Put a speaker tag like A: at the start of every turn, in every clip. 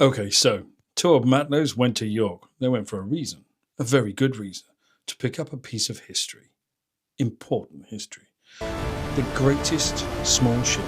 A: Okay, so two of Matelots went to York. They went for a reason, a very good reason, to pick up a piece of history. Important history. The greatest small ship,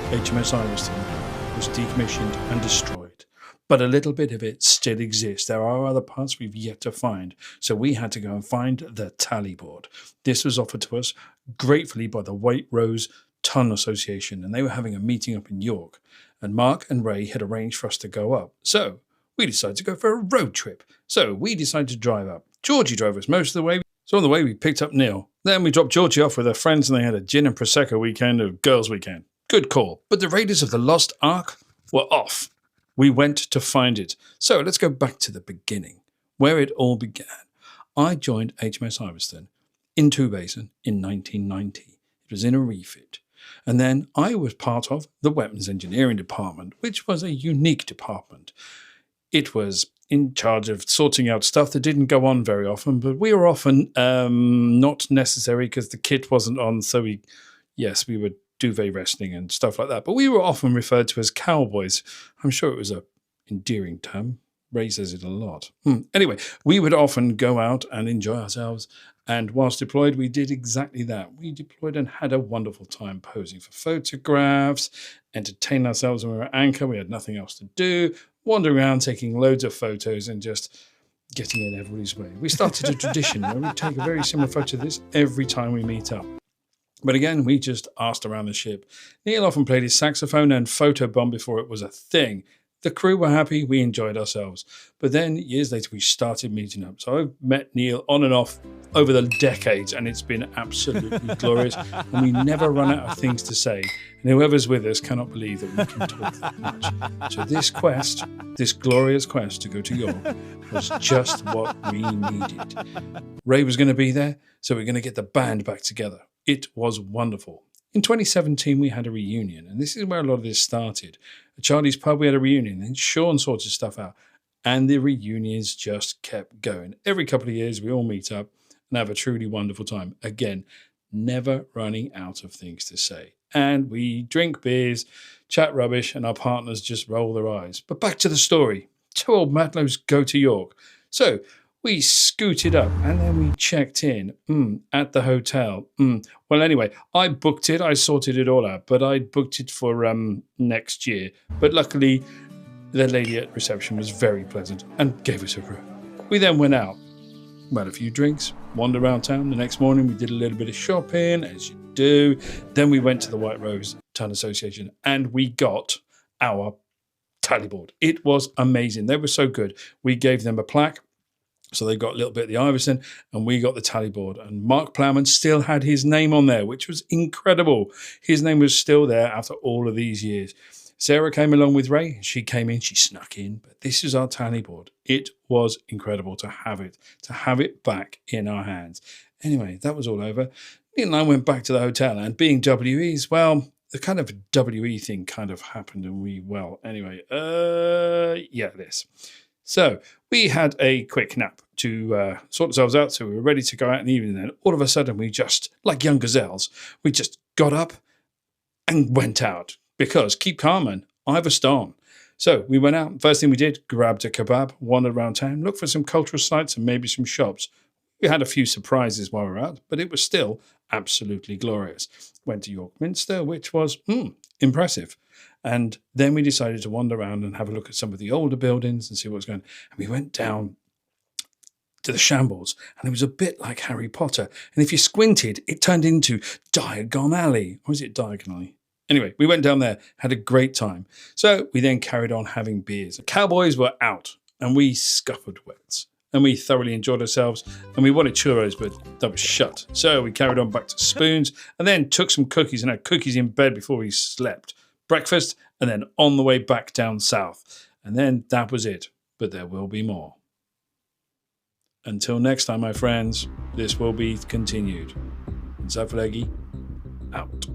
A: HMS IVESTON, was decommissioned and destroyed. But a little bit of it still exists. There are other parts we've yet to find. So we had to go and find the tally board. This was offered to us gratefully by the White Rose Ton Association, and they were having a meeting up in York. And Mark and Ray had arranged for us to go up. So we decided to go for a road trip. So we decided to drive up. Georgie drove us most of the way. So on the way, we picked up Neil. Then we dropped Georgie off with her friends, and they had a gin and prosecco weekend, a girls' weekend. Good call. But the Raiders of the Lost Ark were off. We went to find it. So let's go back to the beginning, where it all began. I joined HMS IVESTON in Two Basin in 1990. It was in a refit. And then I was part of the weapons engineering department, which was a unique department. It was in charge of sorting out stuff that didn't go on very often, but we were often not necessary because the kit wasn't on. So we would duvet wrestling and stuff like that. But we were often referred to as cowboys. I'm sure it was a endearing term. Ray says it a lot. Anyway, we would often go out and enjoy ourselves. And whilst deployed, we did exactly that. We deployed and had a wonderful time posing for photographs, entertained ourselves when we were at anchor. We had nothing else to do, wandering around, taking loads of photos and just getting in everybody's way. We started a tradition where we take a very similar photo to this every time we meet up. But again, we just asked around the ship. Neil often played his saxophone and photobombed before it was a thing. The crew were happy, we enjoyed ourselves. But then, years later, we started meeting up. So I've met Neil on and off over the decades, and it's been absolutely glorious. And we never run out of things to say. And whoever's with us cannot believe that we can talk that much. So this quest, this glorious quest to go to York, was just what we needed. Ray was going to be there, so we're going to get the band back together. It was wonderful. In 2017, we had a reunion, and this is where a lot of this started. At Charlie's Pub, we had a reunion, and Sean sorted stuff out, and the reunions just kept going. Every couple of years, we all meet up and have a truly wonderful time. Again, never running out of things to say. And we drink beers, chat rubbish, and our partners just roll their eyes. But back to the story. Two old Matelots go to York. So we scooted up and then we checked in at the hotel. Well, anyway, I booked it. I sorted it all out, but I booked it for next year. But luckily, the lady at reception was very pleasant and gave us a room. We then went out, had a few drinks, wandered around town. The next morning, we did a little bit of shopping, as you do. Then we went to the White Rose Ton Association and we got our tally board. It was amazing. They were so good. We gave them a plaque. So they got a little bit of the IVESTON and we got the tally board. And Mark Plowman still had his name on there, which was incredible. His name was still there after all of these years. Sarah came along with Ray. She came in, she snuck in. But this is our tally board. It was incredible to have it back in our hands. Anyway, that was all over. Neil and I went back to the hotel, and being WEs, well, the kind of WE thing kind of happened, and this. So we had a quick nap to sort ourselves out, so we were ready to go out in the evening. Then all of a sudden, we just, like young gazelles, we just got up and went out because keep calm and IVESTON. So we went out. First thing we did, grabbed a kebab, wandered around town, looked for some cultural sites and maybe some shops. We had a few surprises while we were out, but it was still absolutely glorious. Went to York Minster, which was impressive. And then we decided to wander around and have a look at some of the older buildings and see what's going on. And we went down to the shambles, and it was a bit like Harry Potter. And if you squinted, it turned into Diagon Alley. Or is it Diagonally? Anyway, we went down there, had a great time. So we then carried on having beers. The cowboys were out, and we scuppered wets. And we thoroughly enjoyed ourselves. And we wanted churros, but that was shut. So we carried on back to Spoons, and then took some cookies and had cookies in bed before we slept. Breakfast, and then on the way back down south. And then that was it. But there will be more. Until next time, my friends, this will be continued. Zaflegi, out.